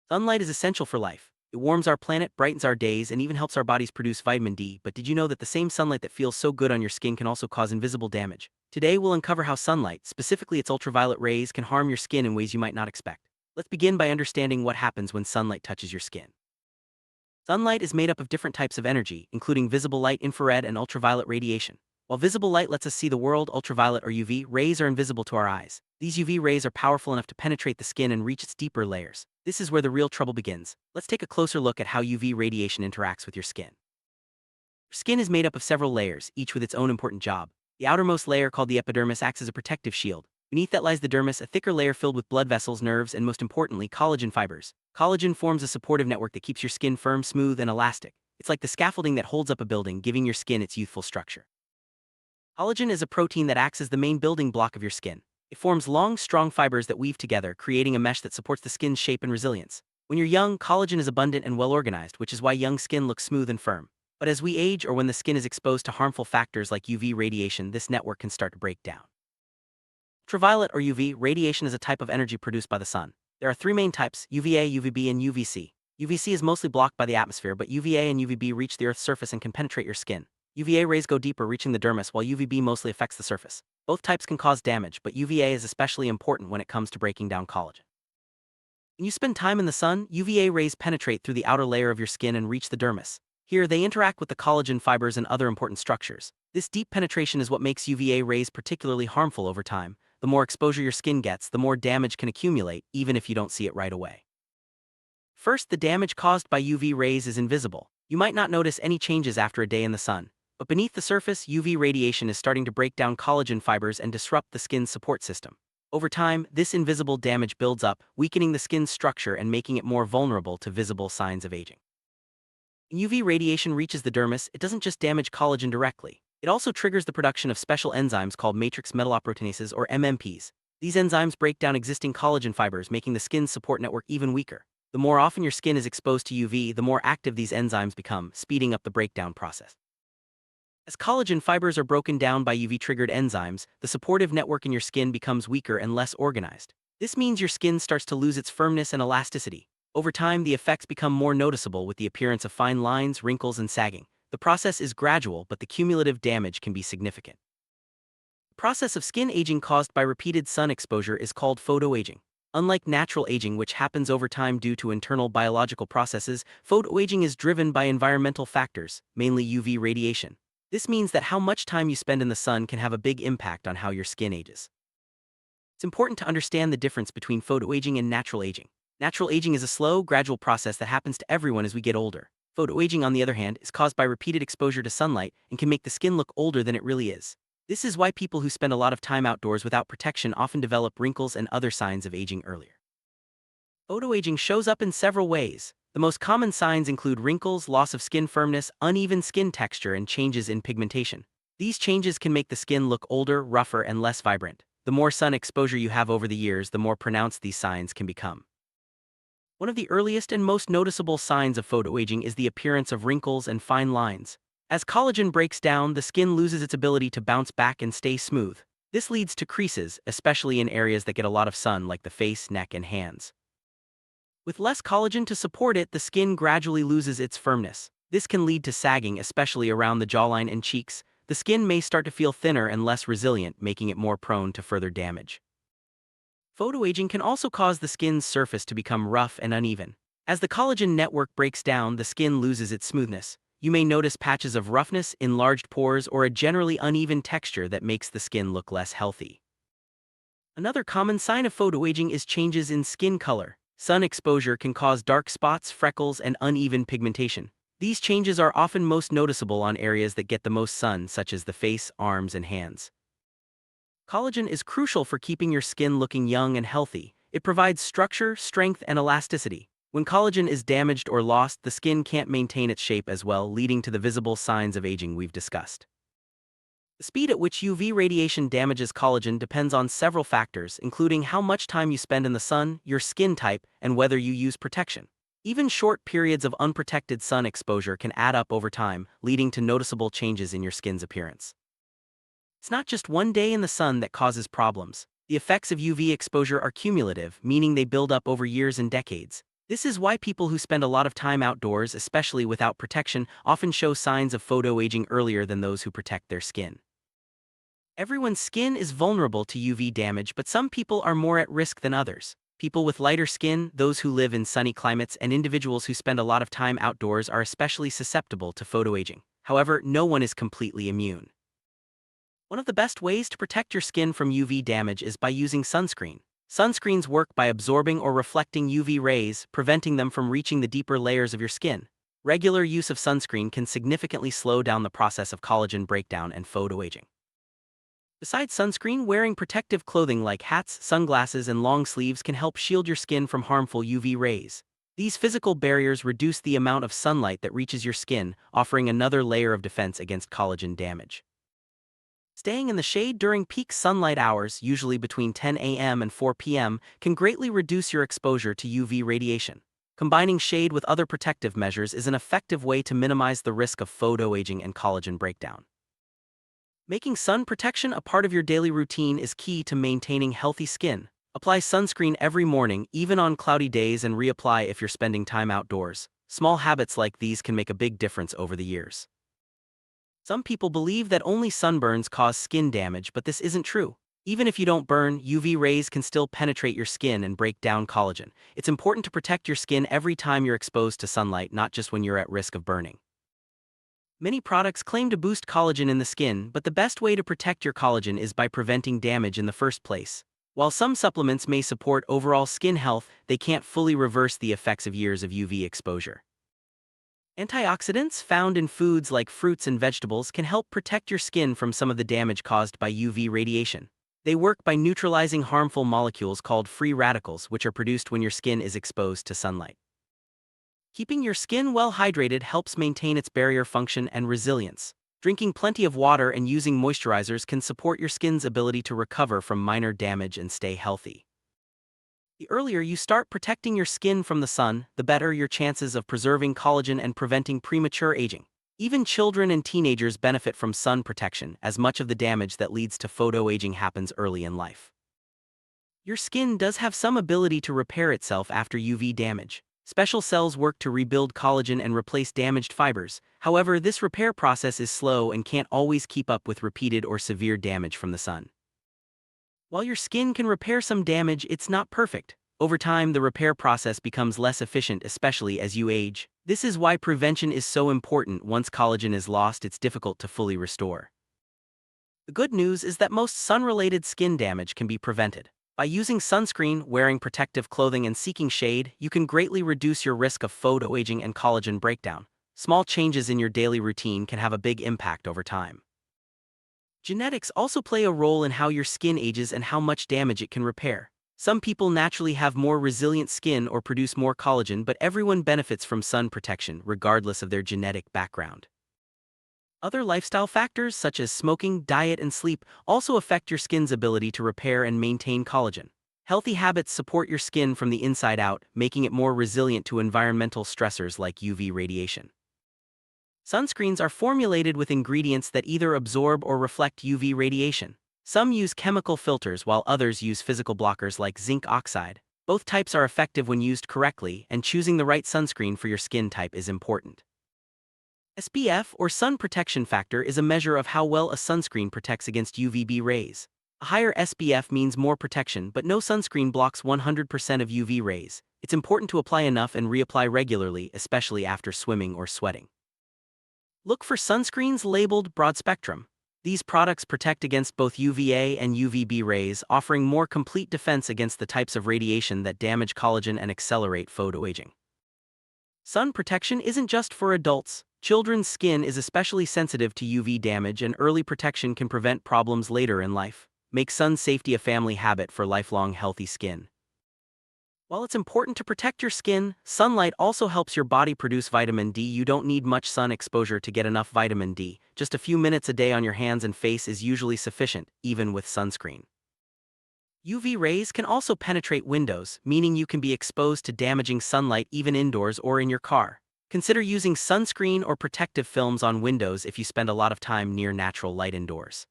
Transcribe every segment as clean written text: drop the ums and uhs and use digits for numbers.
Sunlight is essential for life. It warms our planet, brightens our days, and even helps our bodies produce vitamin D. But did you know that the same sunlight that feels so good on your skin can also cause invisible damage? Today, we'll uncover how sunlight, specifically its ultraviolet rays, can harm your skin in ways you might not expect. Let's begin by understanding what happens when sunlight touches your skin. Sunlight is made up of different types of energy, including visible light, infrared, and ultraviolet radiation. While visible light lets us see the world, ultraviolet or UV rays are invisible to our eyes. These UV rays are powerful enough to penetrate the skin and reach its deeper layers. This is where the real trouble begins. Let's take a closer look at how UV radiation interacts with your skin. Your skin is made up of several layers, each with its own important job. The outermost layer, called the epidermis, acts as a protective shield. Beneath that lies the dermis, a thicker layer filled with blood vessels, nerves, and most importantly, collagen fibers. Collagen forms a supportive network that keeps your skin firm, smooth, and elastic. It's like the scaffolding that holds up a building, giving your skin its youthful structure. Collagen is a protein that acts as the main building block of your skin. It forms long, strong fibers that weave together, creating a mesh that supports the skin's shape and resilience. When you're young, collagen is abundant and well organized, which is why young skin looks smooth and firm. But as we age or when the skin is exposed to harmful factors like UV radiation, this network can start to break down. Ultraviolet or UV radiation is a type of energy produced by the sun. There are three main types: UVA, UVB, and UVC. UVC is mostly blocked by the atmosphere, but UVA and UVB reach the Earth's surface and can penetrate your skin. UVA rays go deeper, reaching the dermis, while UVB mostly affects the surface. Both types can cause damage, but UVA is especially important when it comes to breaking down collagen. When you spend time in the sun, UVA rays penetrate through the outer layer of your skin and reach the dermis. Here, they interact with the collagen fibers and other important structures. This deep penetration is what makes UVA rays particularly harmful over time. The more exposure your skin gets, the more damage can accumulate, even if you don't see it right away. First, the damage caused by UV rays is invisible. You might not notice any changes after a day in the sun. But beneath the surface, UV radiation is starting to break down collagen fibers and disrupt the skin's support system. Over time, this invisible damage builds up, weakening the skin's structure and making it more vulnerable to visible signs of aging. When UV radiation reaches the dermis, it doesn't just damage collagen directly. It also triggers the production of special enzymes called matrix metalloproteinases or MMPs. These enzymes break down existing collagen fibers, making the skin's support network even weaker. The more often your skin is exposed to UV, the more active these enzymes become, speeding up the breakdown process. As collagen fibers are broken down by UV-triggered enzymes, the supportive network in your skin becomes weaker and less organized. This means your skin starts to lose its firmness and elasticity. Over time, the effects become more noticeable with the appearance of fine lines, wrinkles, and sagging. The process is gradual, but the cumulative damage can be significant. The process of skin aging caused by repeated sun exposure is called photoaging. Unlike natural aging, which happens over time due to internal biological processes, photoaging is driven by environmental factors, mainly UV radiation. This means that how much time you spend in the sun can have a big impact on how your skin ages. It's important to understand the difference between photoaging and natural aging. Natural aging is a slow, gradual process that happens to everyone as we get older. Photoaging, on the other hand, is caused by repeated exposure to sunlight and can make the skin look older than it really is. This is why people who spend a lot of time outdoors without protection often develop wrinkles and other signs of aging earlier. Photoaging shows up in several ways. The most common signs include wrinkles, loss of skin firmness, uneven skin texture, and changes in pigmentation. These changes can make the skin look older, rougher, and less vibrant. The more sun exposure you have over the years, the more pronounced these signs can become. One of the earliest and most noticeable signs of photoaging is the appearance of wrinkles and fine lines. As collagen breaks down, the skin loses its ability to bounce back and stay smooth. This leads to creases, especially in areas that get a lot of sun like the face, neck, and hands. With less collagen to support it, the skin gradually loses its firmness. This can lead to sagging, especially around the jawline and cheeks. The skin may start to feel thinner and less resilient, making it more prone to further damage. Photoaging can also cause the skin's surface to become rough and uneven. As the collagen network breaks down, the skin loses its smoothness. You may notice patches of roughness, enlarged pores, or a generally uneven texture that makes the skin look less healthy. Another common sign of photoaging is changes in skin color. Sun exposure can cause dark spots, freckles, and uneven pigmentation. These changes are often most noticeable on areas that get the most sun, such as the face, arms, and hands. Collagen is crucial for keeping your skin looking young and healthy. It provides structure, strength, and elasticity. When collagen is damaged or lost, the skin can't maintain its shape as well, leading to the visible signs of aging we've discussed. The speed at which UV radiation damages collagen depends on several factors, including how much time you spend in the sun, your skin type, and whether you use protection. Even short periods of unprotected sun exposure can add up over time, leading to noticeable changes in your skin's appearance. It's not just one day in the sun that causes problems. The effects of UV exposure are cumulative, meaning they build up over years and decades. This is why people who spend a lot of time outdoors, especially without protection, often show signs of photoaging earlier than those who protect their skin. Everyone's skin is vulnerable to UV damage, but some people are more at risk than others. People with lighter skin, those who live in sunny climates, and individuals who spend a lot of time outdoors are especially susceptible to photoaging. However, no one is completely immune. One of the best ways to protect your skin from UV damage is by using sunscreen. Sunscreens work by absorbing or reflecting UV rays, preventing them from reaching the deeper layers of your skin. Regular use of sunscreen can significantly slow down the process of collagen breakdown and photoaging. Besides sunscreen, wearing protective clothing like hats, sunglasses, and long sleeves can help shield your skin from harmful UV rays. These physical barriers reduce the amount of sunlight that reaches your skin, offering another layer of defense against collagen damage. Staying in the shade during peak sunlight hours, usually between 10 a.m. and 4 p.m., can greatly reduce your exposure to UV radiation. Combining shade with other protective measures is an effective way to minimize the risk of photoaging and collagen breakdown. Making sun protection a part of your daily routine is key to maintaining healthy skin. Apply sunscreen every morning, even on cloudy days, and reapply if you're spending time outdoors. Small habits like these can make a big difference over the years. Some people believe that only sunburns cause skin damage, but this isn't true. Even if you don't burn, UV rays can still penetrate your skin and break down collagen. It's important to protect your skin every time you're exposed to sunlight, not just when you're at risk of burning. Many products claim to boost collagen in the skin, but the best way to protect your collagen is by preventing damage in the first place. While some supplements may support overall skin health, they can't fully reverse the effects of years of UV exposure. Antioxidants found in foods like fruits and vegetables can help protect your skin from some of the damage caused by UV radiation. They work by neutralizing harmful molecules called free radicals, which are produced when your skin is exposed to sunlight. Keeping your skin well hydrated helps maintain its barrier function and resilience. Drinking plenty of water and using moisturizers can support your skin's ability to recover from minor damage and stay healthy. The earlier you start protecting your skin from the sun, the better your chances of preserving collagen and preventing premature aging. Even children and teenagers benefit from sun protection, as much of the damage that leads to photoaging happens early in life. Your skin does have some ability to repair itself after UV damage. Special cells work to rebuild collagen and replace damaged fibers. However, this repair process is slow and can't always keep up with repeated or severe damage from the sun. While your skin can repair some damage, it's not perfect. Over time, the repair process becomes less efficient, especially as you age. This is why prevention is so important. Once collagen is lost, it's difficult to fully restore. The good news is that most sun-related skin damage can be prevented. By using sunscreen, wearing protective clothing, and seeking shade, you can greatly reduce your risk of photoaging and collagen breakdown. Small changes in your daily routine can have a big impact over time. Genetics also play a role in how your skin ages and how much damage it can repair. Some people naturally have more resilient skin or produce more collagen, but everyone benefits from sun protection regardless of their genetic background. Other lifestyle factors such as smoking, diet, and sleep also affect your skin's ability to repair and maintain collagen. Healthy habits support your skin from the inside out, making it more resilient to environmental stressors like UV radiation. Sunscreens are formulated with ingredients that either absorb or reflect UV radiation. Some use chemical filters while others use physical blockers like zinc oxide. Both types are effective when used correctly, and choosing the right sunscreen for your skin type is important. SPF, or sun protection factor, is a measure of how well a sunscreen protects against UVB rays. A higher SPF means more protection, but no sunscreen blocks 100% of UV rays. It's important to apply enough and reapply regularly, especially after swimming or sweating. Look for sunscreens labeled broad spectrum. These products protect against both UVA and UVB rays, offering more complete defense against the types of radiation that damage collagen and accelerate photoaging. Sun protection isn't just for adults. Children's skin is especially sensitive to UV damage, and early protection can prevent problems later in life. Make sun safety a family habit for lifelong healthy skin. While it's important to protect your skin, sunlight also helps your body produce vitamin D. You don't need much sun exposure to get enough vitamin D. Just a few minutes a day on your hands and face is usually sufficient, even with sunscreen. UV rays can also penetrate windows, meaning you can be exposed to damaging sunlight even indoors or in your car. Consider using sunscreen or protective films on windows if you spend a lot of time near natural light indoors.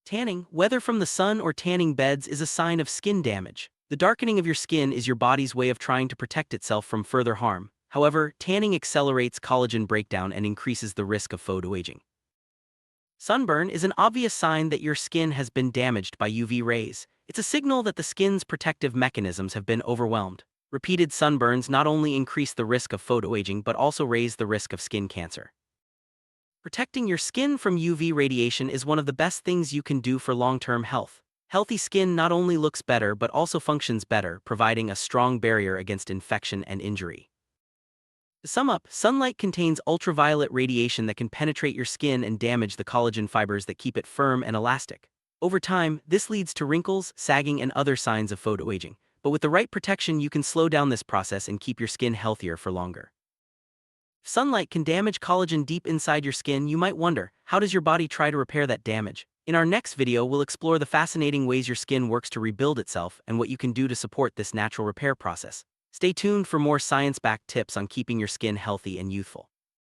Tanning, whether from the sun or tanning beds, is a sign of skin damage. The darkening of your skin is your body's way of trying to protect itself from further harm. However, tanning accelerates collagen breakdown and increases the risk of photoaging. Sunburn is an obvious sign that your skin has been damaged by UV rays. It's a signal that the skin's protective mechanisms have been overwhelmed. Repeated sunburns not only increase the risk of photoaging but also raise the risk of skin cancer. Protecting your skin from UV radiation is one of the best things you can do for long-term health. Healthy skin not only looks better but also functions better, providing a strong barrier against infection and injury. To sum up, sunlight contains ultraviolet radiation that can penetrate your skin and damage the collagen fibers that keep it firm and elastic. Over time, this leads to wrinkles, sagging, and other signs of photoaging. But with the right protection, you can slow down this process and keep your skin healthier for longer. If sunlight can damage collagen deep inside your skin, you might wonder, how does your body try to repair that damage? In our next video, we'll explore the fascinating ways your skin works to rebuild itself and what you can do to support this natural repair process. Stay tuned for more science-backed tips on keeping your skin healthy and youthful.